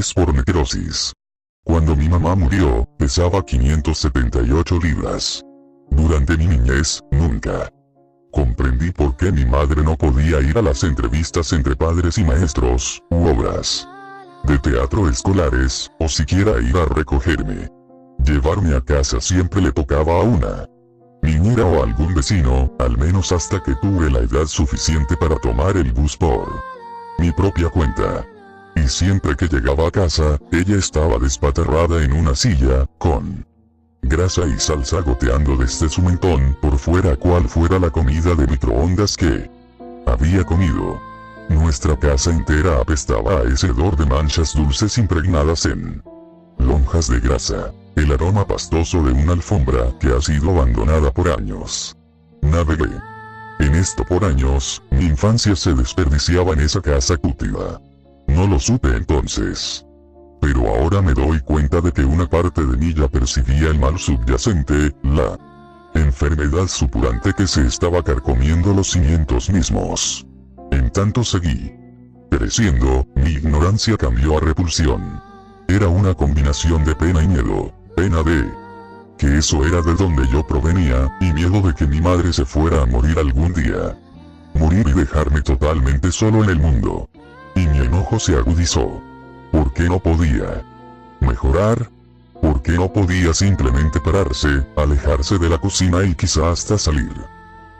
Es por necrosis. Cuando mi mamá murió, pesaba 578 libras. Durante mi niñez, nunca comprendí por qué mi madre no podía ir a las entrevistas entre padres y maestros, u obras de teatro escolares, o siquiera ir a recogerme. Llevarme a casa siempre le tocaba a una niñera o algún vecino, al menos hasta que tuve la edad suficiente para tomar el bus por mi propia cuenta. Y siempre que llegaba a casa, ella estaba despatarrada en una silla, con grasa y salsa goteando desde su mentón por fuera cual fuera la comida de microondas que había comido. Nuestra casa entera apestaba a ese hedor de manchas dulces impregnadas en lonjas de grasa, el aroma pastoso de una alfombra que ha sido abandonada por años. Navegué en esto por años, mi infancia se desperdiciaba en esa casa cútida. No lo supe entonces. Pero ahora me doy cuenta de que una parte de mí ya percibía el mal subyacente, la enfermedad supurante que se estaba carcomiendo los cimientos mismos. En tanto seguí creciendo, mi ignorancia cambió a repulsión. Era una combinación de pena y miedo, pena de que eso era de donde yo provenía, y miedo de que mi madre se fuera a morir algún día. Morir y dejarme totalmente solo en el mundo. Y mi enojo se agudizó. ¿Por qué no podía mejorar? ¿Por qué no podía simplemente pararse, alejarse de la cocina y quizá hasta salir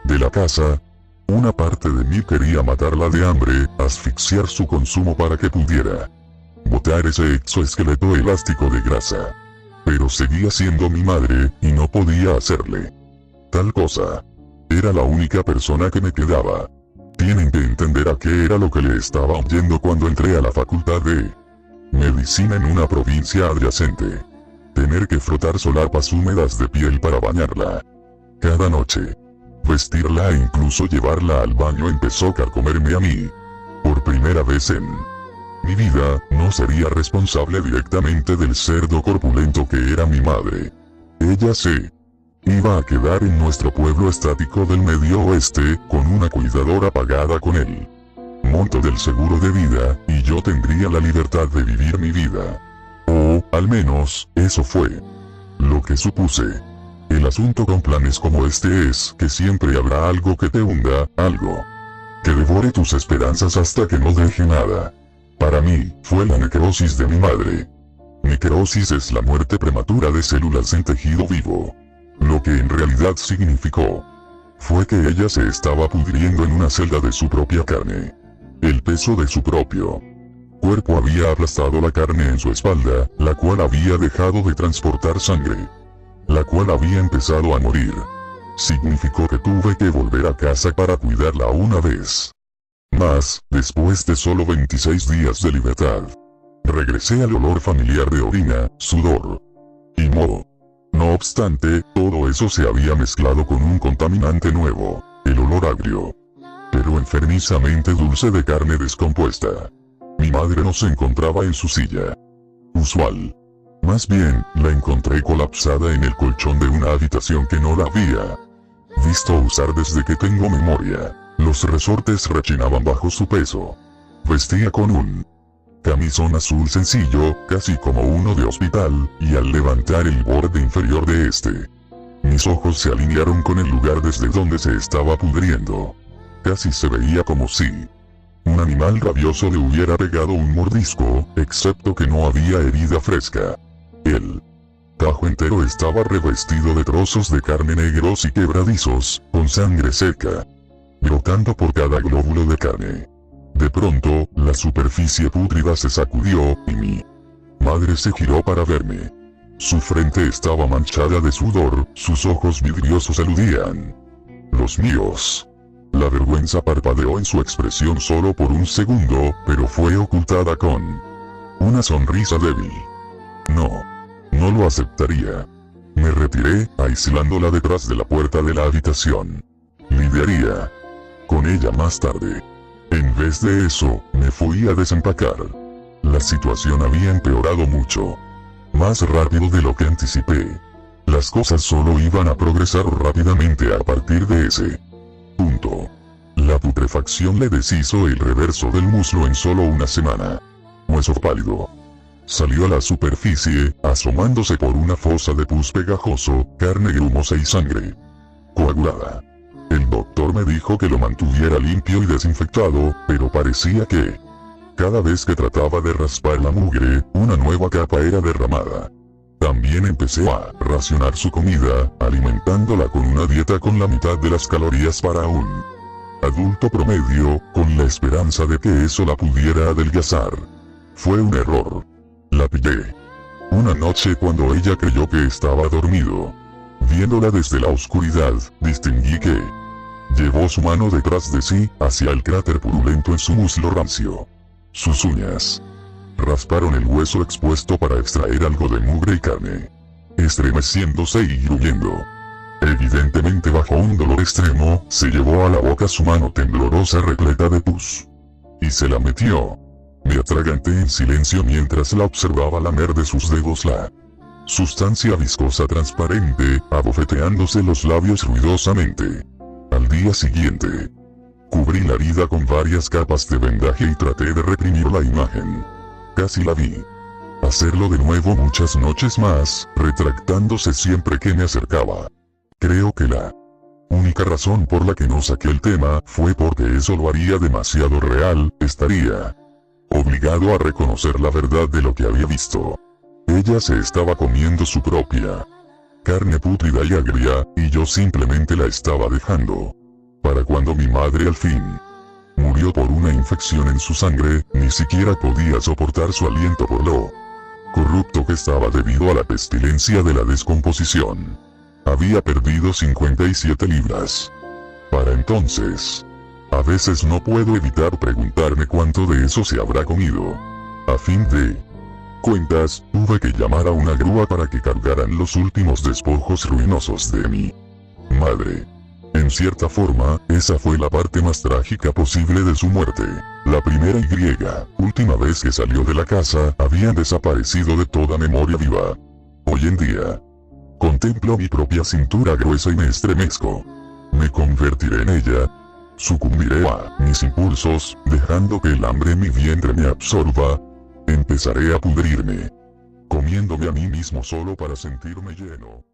de la casa? Una parte de mí quería matarla de hambre, asfixiar su consumo para que pudiera botar ese exoesqueleto elástico de grasa. Pero seguía siendo mi madre, y no podía hacerle tal cosa. Era la única persona que me quedaba. Tienen que entender a qué era lo que le estaba oyendo cuando entré a la facultad de medicina en una provincia adyacente. Tener que frotar solapas húmedas de piel para bañarla cada noche. Vestirla e incluso llevarla al baño empezó a carcomerme a mí. Por primera vez en mi vida, no sería responsable directamente del cerdo corpulento que era mi madre. Ella se iba a quedar en nuestro pueblo estático del medio oeste, con una cuidadora pagada con el monto del seguro de vida, y yo tendría la libertad de vivir mi vida. O, al menos, eso fue lo que supuse. El asunto con planes como este es que siempre habrá algo que te hunda, algo que devore tus esperanzas hasta que no deje nada. Para mí, fue la necrosis de mi madre. Necrosis es la muerte prematura de células en tejido vivo. Lo que en realidad significó fue que ella se estaba pudriendo en una celda de su propia carne. El peso de su propio cuerpo había aplastado la carne en su espalda, la cual había dejado de transportar sangre, la cual había empezado a morir. Significó que tuve que volver a casa para cuidarla una vez más, después de solo 26 días de libertad. Regresé al olor familiar de orina, sudor y moho. No obstante, todo eso se había mezclado con un contaminante nuevo, el olor agrio, pero enfermizamente dulce de carne descompuesta. Mi madre no se encontraba en su silla usual. Más bien, la encontré colapsada en el colchón de una habitación que no la había visto usar desde que tengo memoria. Los resortes rechinaban bajo su peso. Vestía con un camisón azul sencillo, casi como uno de hospital, y al levantar el borde inferior de este, mis ojos se alinearon con el lugar desde donde se estaba pudriendo. Casi se veía como si un animal rabioso le hubiera pegado un mordisco, excepto que no había herida fresca. El tajo entero estaba revestido de trozos de carne negros y quebradizos, con sangre seca brotando por cada glóbulo de carne. De pronto, la superficie pútrida se sacudió, y mi madre se giró para verme. Su frente estaba manchada de sudor, sus ojos vidriosos aludían los míos. La vergüenza parpadeó en su expresión solo por un segundo, pero fue ocultada con una sonrisa débil. No lo aceptaría. Me retiré, aislándola detrás de la puerta de la habitación. Lidiaría con ella más tarde. En vez de eso, me fui a desempacar. La situación había empeorado mucho. Más rápido de lo que anticipé. Las cosas solo iban a progresar rápidamente a partir de ese punto. La putrefacción le deshizo el reverso del muslo en solo una semana. Hueso pálido salió a la superficie, asomándose por una fosa de pus pegajoso, carne grumosa y sangre coagulada. El doctor me dijo que lo mantuviera limpio y desinfectado, pero parecía que cada vez que trataba de raspar la mugre, una nueva capa era derramada. También empecé a racionar su comida, alimentándola con una dieta con la mitad de las calorías para un adulto promedio, con la esperanza de que eso la pudiera adelgazar. Fue un error. La pillé una noche cuando ella creyó que estaba dormido. Viéndola desde la oscuridad, distinguí que llevó su mano detrás de sí, hacia el cráter purulento en su muslo rancio. Sus uñas rasparon el hueso expuesto para extraer algo de mugre y carne. Estremeciéndose y gruñendo, evidentemente bajo un dolor extremo, se llevó a la boca su mano temblorosa repleta de pus. Y se la metió. Me atraganté en silencio mientras la observaba lamer de sus dedos la sustancia viscosa transparente, abofeteándose los labios ruidosamente. Al día siguiente, cubrí la herida con varias capas de vendaje y traté de reprimir la imagen. Casi la vi hacerlo de nuevo muchas noches más, retractándose siempre que me acercaba. Creo que la única razón por la que no saqué el tema fue porque eso lo haría demasiado real. Estaría obligado a reconocer la verdad de lo que había visto. Ella se estaba comiendo su propia carne pútrida y agria, y yo simplemente la estaba dejando. Para cuando mi madre al fin murió por una infección en su sangre, ni siquiera podía soportar su aliento por lo corrupto que estaba debido a la pestilencia de la descomposición. Había perdido 57 libras. Para entonces, a veces no puedo evitar preguntarme cuánto de eso se habrá comido. A fin de cuentas, tuve que llamar a una grúa para que cargaran los últimos despojos ruinosos de mi madre. En cierta forma, esa fue la parte más trágica posible de su muerte. La primera y última vez que salió de la casa, habían desaparecido de toda memoria viva. Hoy en día, contemplo mi propia cintura gruesa y me estremezco. Me convertiré en ella. Sucumbiré a mis impulsos, dejando que el hambre en mi vientre me absorba. Empezaré a pudrirme, comiéndome a mí mismo solo para sentirme lleno.